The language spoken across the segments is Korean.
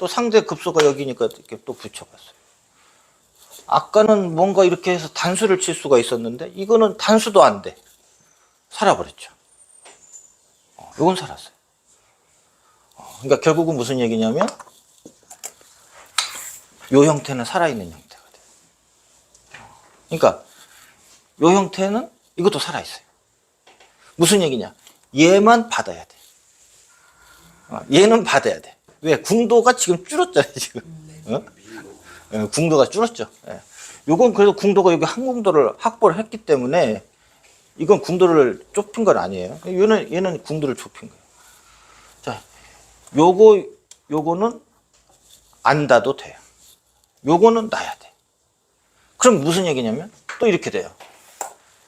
또 상대 급소가 여기니까 이렇게 또 붙여봤어요. 아까는 뭔가 이렇게 해서 단수를 칠 수가 있었는데 이거는 단수도 안 돼. 살아버렸죠. 이건 살았어요. 그러니까 결국은 무슨 얘기냐면 요 형태는 살아있는 형태가 돼요. 그러니까 요 형태는 이것도 살아있어요. 무슨 얘기냐? 얘만 받아야 돼. 얘는 받아야 돼. 왜? 궁도가 지금 줄었잖아요, 지금. 어? 궁도가 줄었죠. 예. 요건 그래도 궁도가 여기 한 궁도를 확보를 했기 때문에 이건 궁도를 좁힌 건 아니에요. 얘는 궁도를 좁힌 거예요. 자, 요거는 안 놔도 돼요. 요거는 놔야 돼. 그럼 무슨 얘기냐면 또 이렇게 돼요.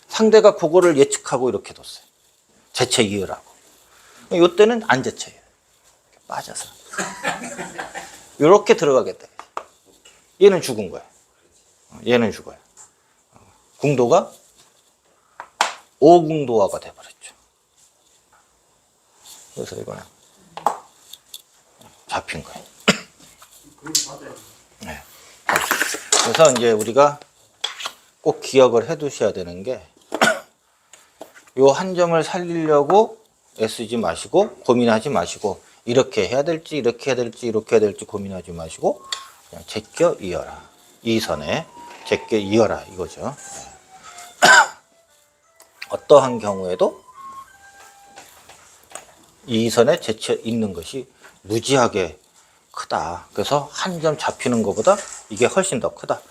상대가 그거를 예측하고 이렇게 뒀어요. 재체 이으라고. 요때는 안 재체예요. 빠져서. 요렇게 들어가겠다. 얘는 죽은 거야. 얘는 죽어요. 궁도가 5궁도화가 돼버렸죠. 그래서 이거는 잡힌 거예요. 네. 그래서 이제 우리가 꼭 기억을 해 두셔야 되는 게 요 한 점을 살리려고 애쓰지 마시고 고민하지 마시고 이렇게 해야 될지 이렇게 해야 될지 이렇게 해야 될지 고민하지 마시고 그냥 제껴 이어라. 이 선에 제껴 이어라 이거죠. 어떠한 경우에도 이 선에 제쳐 있는 것이 무지하게 크다. 그래서 한 점 잡히는 것보다 이게 훨씬 더 크다.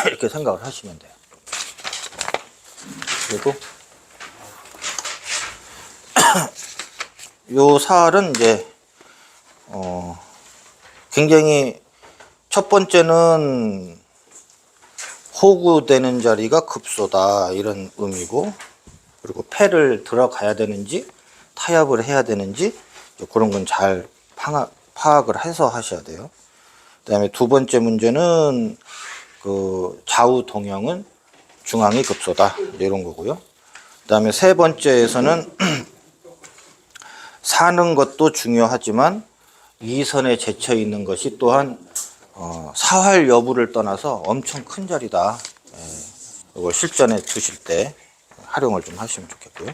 이렇게 생각을 하시면 돼요. 그리고 요 살은 이제 굉장히 첫 번째는 호구되는 자리가 급소다 이런 의미고, 그리고 패를 들어가야 되는지 타협을 해야 되는지 그런 건 잘 파악을 해서 하셔야 돼요. 그 다음에 두 번째 문제는 그 좌우 동형은 중앙이 급소다 이런 거고요. 그 다음에 세 번째에서는 사는 것도 중요하지만 이 선에 제쳐 있는 것이 또한 사활 여부를 떠나서 엄청 큰 자리다. 이걸 실전에 두실 때 활용을 좀 하시면 좋겠고요.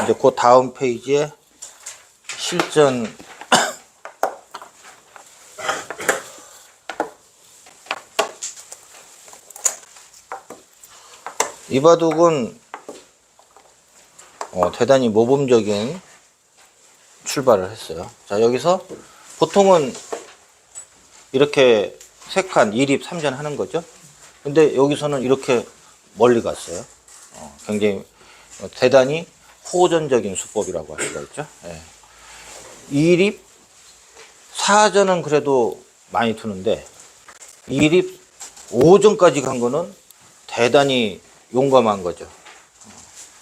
이제 그 다음 페이지에 실전 이 바둑은 대단히 모범적인 출발을 했어요. 자, 여기서 보통은 이렇게 3칸 2립 3전 하는 거죠. 근데 여기서는 이렇게 멀리 갔어요. 굉장히 대단히 호전적인 수법이라고 할 수가 있죠. 2립 4전은 그래도 많이 두는데 2립 5전까지 간 거는 대단히 용감한 거죠.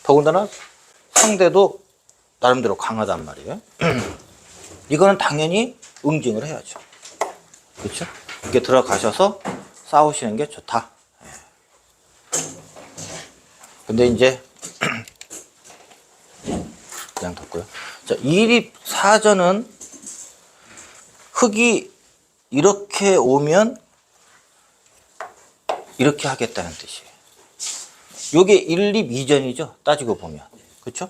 더군다나 상대도 나름대로 강하단 말이에요. 이거는 당연히 응징을 해야죠. 그렇죠? 이렇게 들어가셔서 싸우시는 게 좋다. 근데 이제 그냥 뒀고요. 자, 2립 4전은 흑이 이렇게 오면 이렇게 하겠다는 뜻이에요. 요게 1립 2전이죠. 따지고 보면. 그렇죠?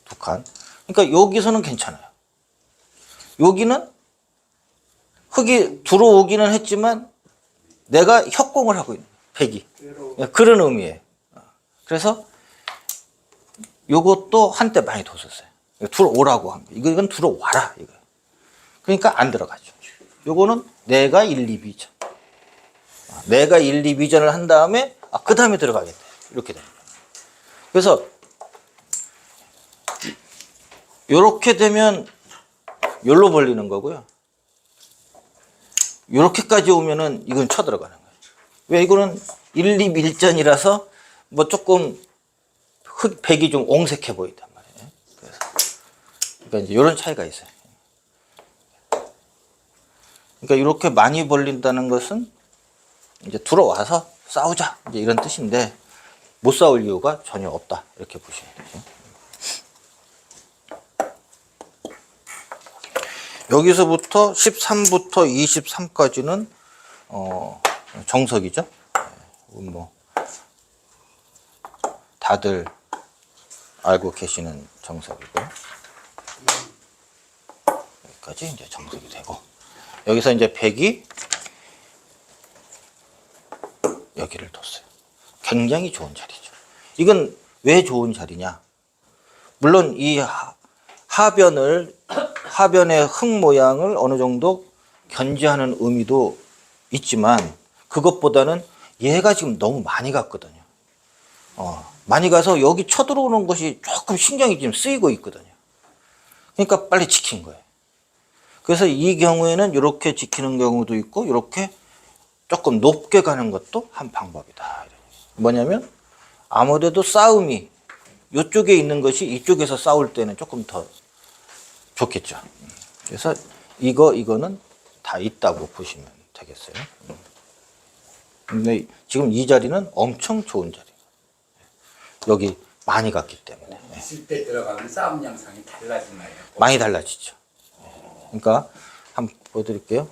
두 칸. 그러니까 여기서는 괜찮아요. 여기는 흑이 들어오기는 했지만 내가 협공을 하고 있는 백이. 그런 의미예요. 그래서 요것도 한때 많이 뒀었어요. 들어오라고 한 거. 이건 들어와라. 이거. 그러니까 안 들어가죠. 요거는 내가 1, 2, 2전. 내가 1, 2, 2전을 한 다음에 그 다음에 들어가겠다. 이렇게 됩니다. 그래서 요렇게 되면 요로 벌리는 거고요. 요렇게까지 오면은 이건 쳐들어가는 거예요. 왜? 이거는 1, 2, 1전이라서 뭐 조금 백이 좀 옹색해 보인단 말이에요. 그래서 그러니까 이제 이런 차이가 있어요. 그러니까 이렇게 많이 벌린다는 것은 이제 들어와서 싸우자 이제 이런 뜻인데 못 싸울 이유가 전혀 없다 이렇게 보시면 되죠. 여기서부터 13부터 23까지는 정석이죠. 뭐 다들 알고 계시는 정석이고, 여기까지 이제 정석이 되고, 여기서 이제 100이 여기를 뒀어요. 굉장히 좋은 자리죠. 이건 왜 좋은 자리냐? 물론 이 하변의 흙 모양을 어느 정도 견지하는 의미도 있지만, 그것보다는 얘가 지금 너무 많이 갔거든요. 많이 가서 여기 쳐들어오는 것이 조금 신경이 지금 쓰이고 있거든요. 그러니까 빨리 지킨 거예요. 그래서 이 경우에는 이렇게 지키는 경우도 있고, 이렇게 조금 높게 가는 것도 한 방법이다. 뭐냐면 아무래도 싸움이 이쪽에 있는 것이 이쪽에서 싸울 때는 조금 더 좋겠죠. 그래서 이거는 다 있다고 보시면 되겠어요. 근데 지금 이 자리는 엄청 좋은 자리예요. 여기 많이 갔기 때문에. 있을 때 들어가면 싸움 양상이 달라지나요? 많이 달라지죠. 그러니까 한번 보여드릴게요.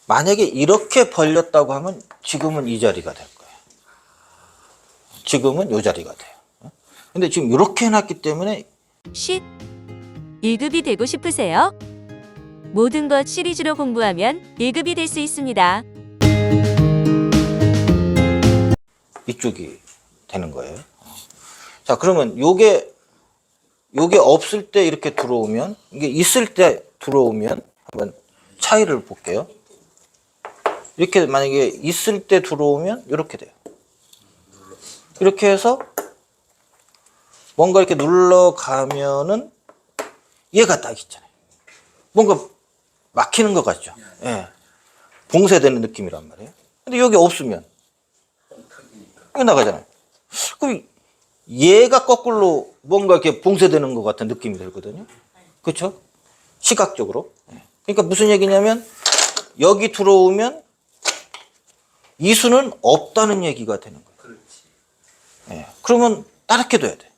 만약에 이렇게 벌렸다고 하면 지금은 이 자리가 될 거예요. 지금은 이 자리가 돼요. 근데 지금 이렇게 해놨기 때문에. 1급이 되고 싶으세요? 모든 것 시리즈로 공부하면 1급이 될 수 있습니다. 이쪽이 되는 거예요. 자, 그러면 요게 없을 때 이렇게 들어오면, 이게 있을 때 들어오면 한번 차이를 볼게요. 이렇게 만약에 있을 때 들어오면 이렇게 돼요. 이렇게 해서 뭔가 이렇게 눌러가면은 얘가 딱 있잖아요. 뭔가 막히는 것 같죠. 예. 봉쇄되는 느낌이란 말이에요. 근데 여기 없으면 이거 나가잖아요. 그럼 얘가 거꾸로 뭔가 이렇게 봉쇄되는 것 같은 느낌이 들거든요. 그렇죠? 시각적으로. 그러니까 무슨 얘기냐면 여기 들어오면 이수는 없다는 얘기가 되는 거예요. 예. 그러면 따르게 둬야 돼.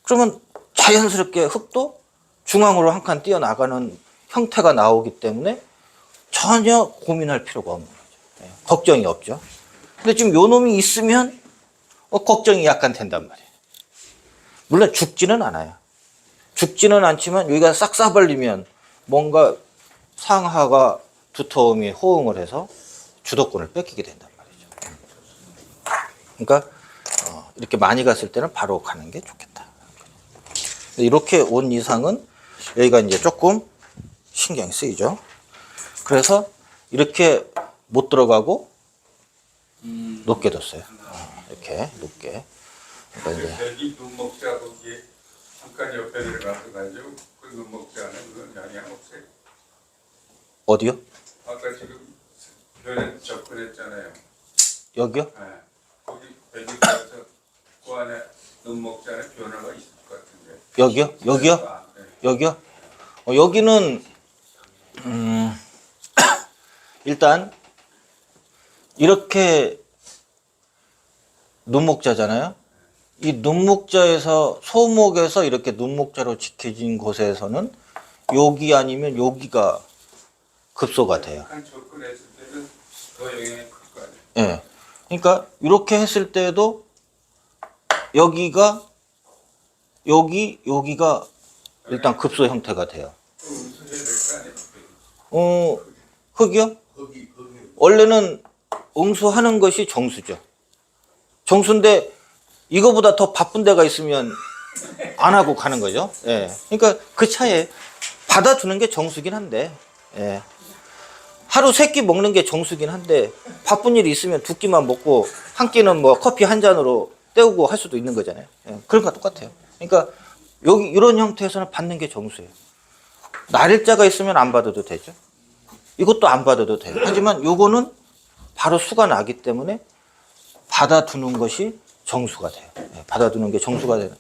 그러면 자연스럽게 흙도 중앙으로 한 칸 뛰어나가는 형태가 나오기 때문에 전혀 고민할 필요가 없는 거죠. 예. 걱정이 없죠. 근데 지금 요 놈이 있으면 걱정이 약간 된단 말이에요. 물론 죽지는 않아요. 죽지는 않지만 여기가 싹 싸벌리면 뭔가 상하가 두터움이 호응을 해서 주도권을 뺏기게 된단 말이죠. 그러니까 이렇게 많이 갔을 때는 바로 가는 게 좋겠다. 이렇게 온 이상은 여기가 이제 조금 신경이 쓰이죠. 그래서 이렇게 못 들어가고 높게 뒀어요. 이렇게 높게. 그러니까 이제 이 눈목자 거기에 잠깐 옆에 들어가서 가지고 그 눈목자는 그건 영향 없어요. 어디요? 아까 지금 변에 접근했잖아요. 여기요? 네. 거기 배지 가서 그 안에 눈목자는 변화가 있을 것 같은데. 여기요? 여기요? 네. 여기요? 여기는 일단 이렇게 눈목자잖아요. 이 눈목자에서 소목에서 이렇게 눈목자로 지켜진 곳에서는 여기 아니면 여기가 급소가 돼요. 한 접근했을 때는 더 영향이 클 거 아니에요. 예. 그러니까 이렇게 했을 때도 여기가 여기가 일단 급소 형태가 돼요. 음수해야 될 거 아니에요. 흙이요? 원래는 응수하는 것이 정수죠. 정수인데 이거보다 더 바쁜 데가 있으면 안 하고 가는 거죠. 예. 그러니까 그 차에 받아두는 게 정수긴 한데, 예. 하루 3끼 먹는 게 정수긴 한데 바쁜 일이 있으면 2끼만 먹고 한 끼는 뭐 커피 한 잔으로 때우고 할 수도 있는 거잖아요. 예. 그런 거 똑같아요. 그러니까 여기 이런 형태에서는 받는 게 정수예요. 날일자가 있으면 안 받아도 되죠. 이것도 안 받아도 돼요. 하지만 요거는 바로 수가 나기 때문에 받아두는 것이 정수가 돼요. 예, 받아두는 게 정수가 되는.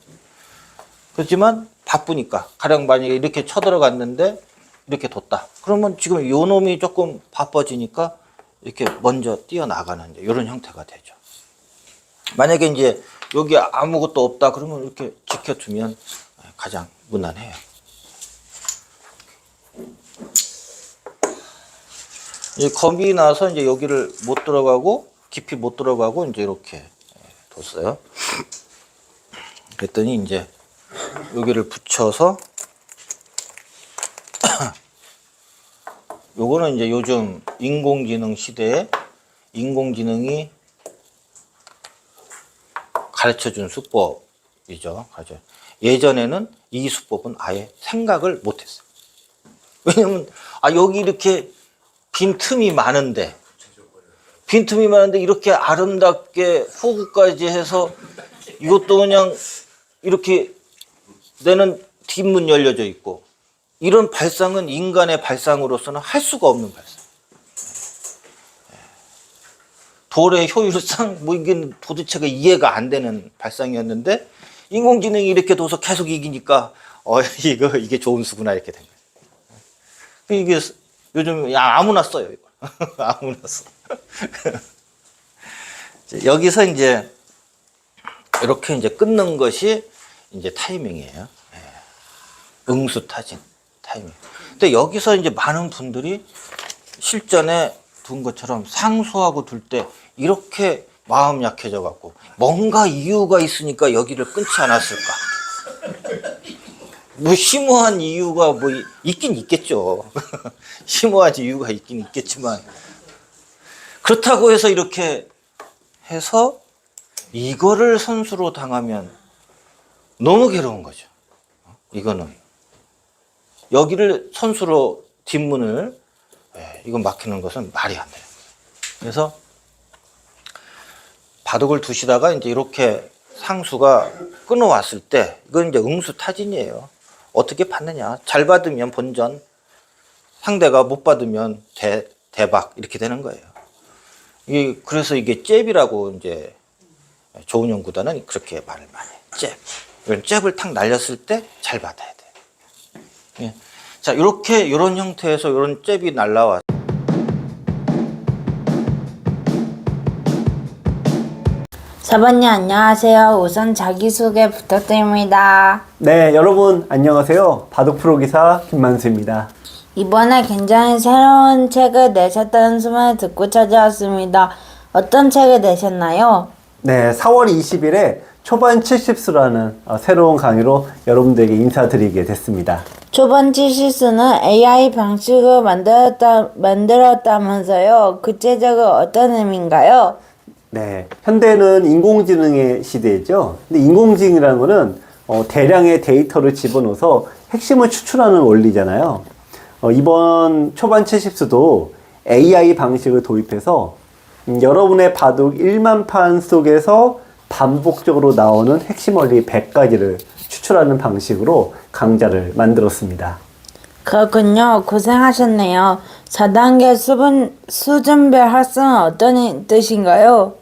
그렇지만 바쁘니까 가령 만약에 이렇게 쳐들어갔는데 이렇게 뒀다. 그러면 지금 요 놈이 조금 바빠지니까 이렇게 먼저 뛰어나가는 이런 형태가 되죠. 만약에 이제 여기 아무것도 없다 그러면 이렇게 지켜두면 가장 무난해요. 이제 겁이 나서 이제 여기를 못 들어가고 깊이 못 들어가고 이제 이렇게 뒀어요. 그랬더니 이제 여기를 붙여서 요거는 이제 요즘 인공지능 시대에 인공지능이 가르쳐준 수법이죠. 예전에는 이 수법은 아예 생각을 못했어요. 왜냐면 여기 이렇게 빈틈이 많은데 이렇게 아름답게 호구까지 해서 이것도 그냥 이렇게 내는 뒷문 열려져 있고, 이런 발상은 인간의 발상으로서는 할 수가 없는 발상. 돌의 효율상 뭐 이게 도대체가 이해가 안 되는 발상이었는데 인공지능이 이렇게 둬서 계속 이기니까 이게 좋은 수구나 이렇게 된 거예요. 이게 요즘 아무나 써요 이거. 아무나 써. 여기서 이제 이렇게 이제 끊는 것이 이제 타이밍이에요. 응수타진 타이밍. 근데 여기서 이제 많은 분들이 실전에 둔 것처럼 상수하고 둘 때 이렇게 마음 약해져 갖고 뭔가 이유가 있으니까 여기를 끊지 않았을까. 뭐 심오한 이유가 뭐 있긴 있겠죠. 심오한 이유가 있긴 있겠지만 그렇다고 해서 이렇게 해서 이거를 선수로 당하면 너무 괴로운 거죠. 이거는 여기를 선수로 뒷문을 이건 막히는 것은 말이 안 돼요. 그래서 바둑을 두시다가 이제 이렇게 상수가 끊어왔을 때 이건 이제 응수타진이에요. 어떻게 받느냐. 잘 받으면 본전, 상대가 못 받으면 대박 이렇게 되는 거예요. 그래서 이게 잽이라고 이제 조은영 구단은 그렇게 말을 많이 해요. 잽. 이건 잽을 탁 날렸을 때 잘 받아야 돼요. 예. 자, 이런 형태에서 이런 잽이 날라와. 사번님 안녕하세요. 우선 자기소개 부탁드립니다. 네, 여러분 안녕하세요. 바둑 프로 기사 김만수입니다. 이번에 굉장히 새로운 책을 내셨다는 소문을 듣고 찾아왔습니다. 어떤 책을 내셨나요? 네, 4월 20일에 초반 70수라는 새로운 강의로 여러분들에게 인사드리게 됐습니다. 초반 70수는 AI 방식을 만들었다면서요. 구체적으로 어떤 의미인가요? 네, 현대는 인공지능의 시대죠. 근데 인공지능이라는 거는 대량의 데이터를 집어넣어서 핵심을 추출하는 원리잖아요. 이번 초반 70수도 AI 방식을 도입해서 여러분의 바둑 1만 판 속에서 반복적으로 나오는 핵심 원리 100가지를 추출하는 방식으로 강좌를 만들었습니다. 그렇군요. 고생하셨네요. 4단계 수준별 학습은 어떤 뜻인가요?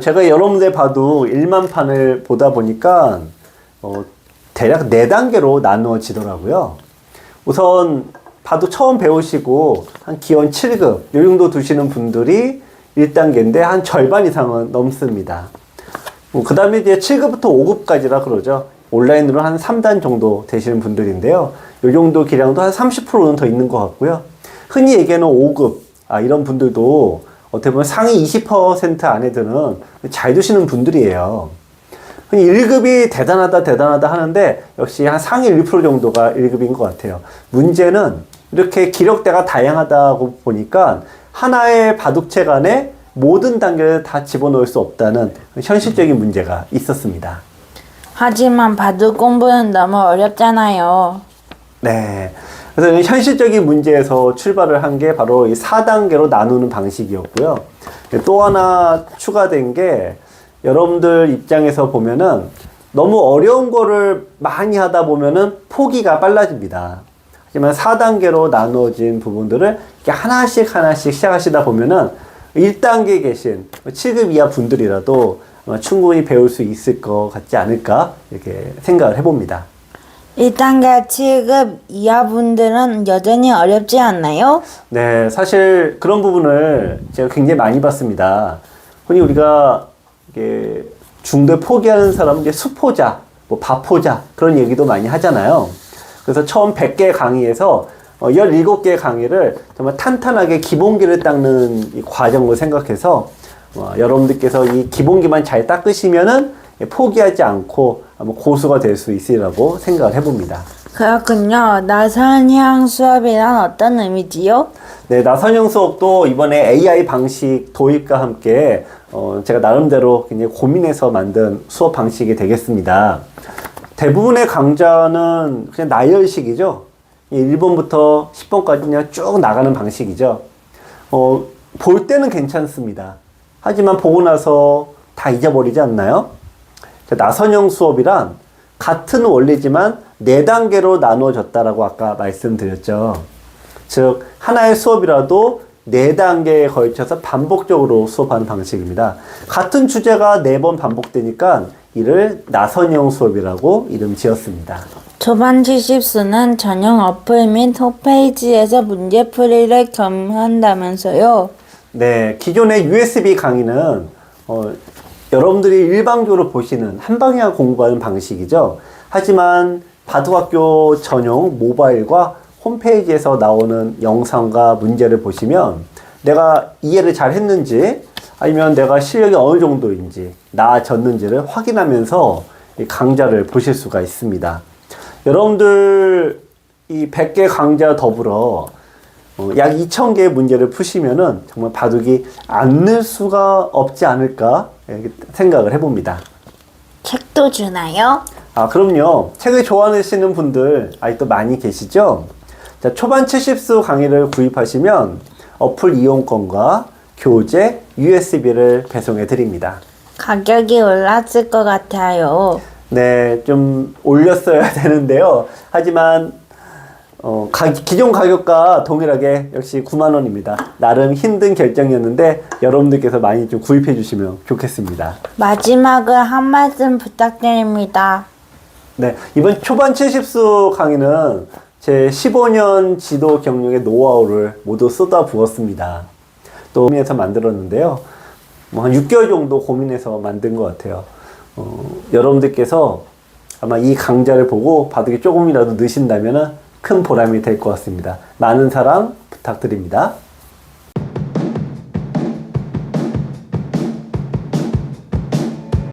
제가 여러분들 바둑 1만 판을 보다 보니까 대략 4단계로 나누어지더라고요. 우선 바둑 처음 배우시고 한 기원 7급 요 정도 두시는 분들이 1단계인데 한 절반 이상은 넘습니다. 그 다음에 이제 7급부터 5급까지라 그러죠. 온라인으로 한 3단 정도 되시는 분들인데요. 요 정도 기량도 한 30%는 더 있는 것 같고요. 흔히 얘기하는 5급, 이런 분들도 어떻게 보면 상위 20% 안에 드는 잘 두시는 분들이에요. 흔히 1급이 대단하다 하는데 역시 한 상위 1% 정도가 1급인 것 같아요. 문제는 이렇게 기력대가 다양하다고 보니까 하나의 바둑책 안에 모든 단계를 다 집어넣을 수 없다는 현실적인 문제가 있었습니다. 하지만 바둑 공부는 너무 어렵잖아요. 네. 그래서 현실적인 문제에서 출발을 한 게 바로 이 4단계로 나누는 방식이었고요. 또 하나 추가된 게 여러분들 입장에서 보면은 너무 어려운 거를 많이 하다 보면은 포기가 빨라집니다. 하지만 4단계로 나누어진 부분들을 이렇게 하나씩 시작하시다 보면은 1단계에 계신 7급 이하 분들이라도 충분히 배울 수 있을 것 같지 않을까 이렇게 생각을 해봅니다. 1단계 7급 이하 분들은 여전히 어렵지 않나요? 네, 사실 그런 부분을 제가 굉장히 많이 봤습니다. 흔히 우리가 이게 중도 포기하는 사람은 이제 수포자, 뭐 바포자 그런 얘기도 많이 하잖아요. 그래서 처음 100개 강의에서 17개의 강의를 정말 탄탄하게 기본기를 닦는 이 과정으로 생각해서 여러분들께서 이 기본기만 잘 닦으시면은 포기하지 않고 아마 고수가 될 수 있으리라고 생각을 해봅니다. 그렇군요. 나선형 수업이란 어떤 의미지요? 네, 나선형 수업도 이번에 AI 방식 도입과 함께 제가 나름대로 굉장히 고민해서 만든 수업 방식이 되겠습니다. 대부분의 강좌는 그냥 나열식이죠. 1번부터 10번까지 그냥 쭉 나가는 방식이죠. 볼 때는 괜찮습니다. 하지만 보고 나서 다 잊어버리지 않나요? 나선형 수업이란 같은 원리지만 4단계로 나누어졌다라고 아까 말씀드렸죠. 즉 하나의 수업이라도 4단계에 걸쳐서 반복적으로 수업하는 방식입니다. 같은 주제가 4번 반복되니까 이를 나선형 수업이라고 이름 지었습니다. 초반 70수는 전용 어플 및 홈페이지에서 문제풀이를 겸한다면서요? 네, 기존의 USB 강의는 여러분들이 일방적으로 보시는 한방향 공부하는 방식이죠. 하지만 바둑학교 전용 모바일과 홈페이지에서 나오는 영상과 문제를 보시면 내가 이해를 잘 했는지 아니면 내가 실력이 어느 정도인지 나아졌는지를 확인하면서 이 강좌를 보실 수가 있습니다. 여러분들 이 100개 강좌 더불어 약 2000개의 문제를 푸시면은 정말 바둑이 안 늘 수가 없지 않을까 생각을 해봅니다. 책도 주나요? 아, 그럼요. 책을 좋아하시는 분들 아직도 많이 계시죠? 자, 초반 70수 강의를 구입하시면 어플 이용권과 교재, USB를 배송해 드립니다. 가격이 올랐을 것 같아요. 네, 좀 올렸어야 되는데요. 하지만 기존 가격과 동일하게 역시 9만 원입니다. 나름 힘든 결정이었는데 여러분들께서 많이 좀 구입해 주시면 좋겠습니다. 마지막으로 한 말씀 부탁드립니다. 네, 이번 초반 70수 강의는 제 15년 지도 경력의 노하우를 모두 쏟아부었습니다. 또 고민해서 만들었는데요. 한 6개월 정도 고민해서 만든 것 같아요. 여러분들께서 아마 이 강좌를 보고 바둑이 조금이라도 느신다면 큰 보람이 될 것 같습니다. 많은 사랑 부탁드립니다.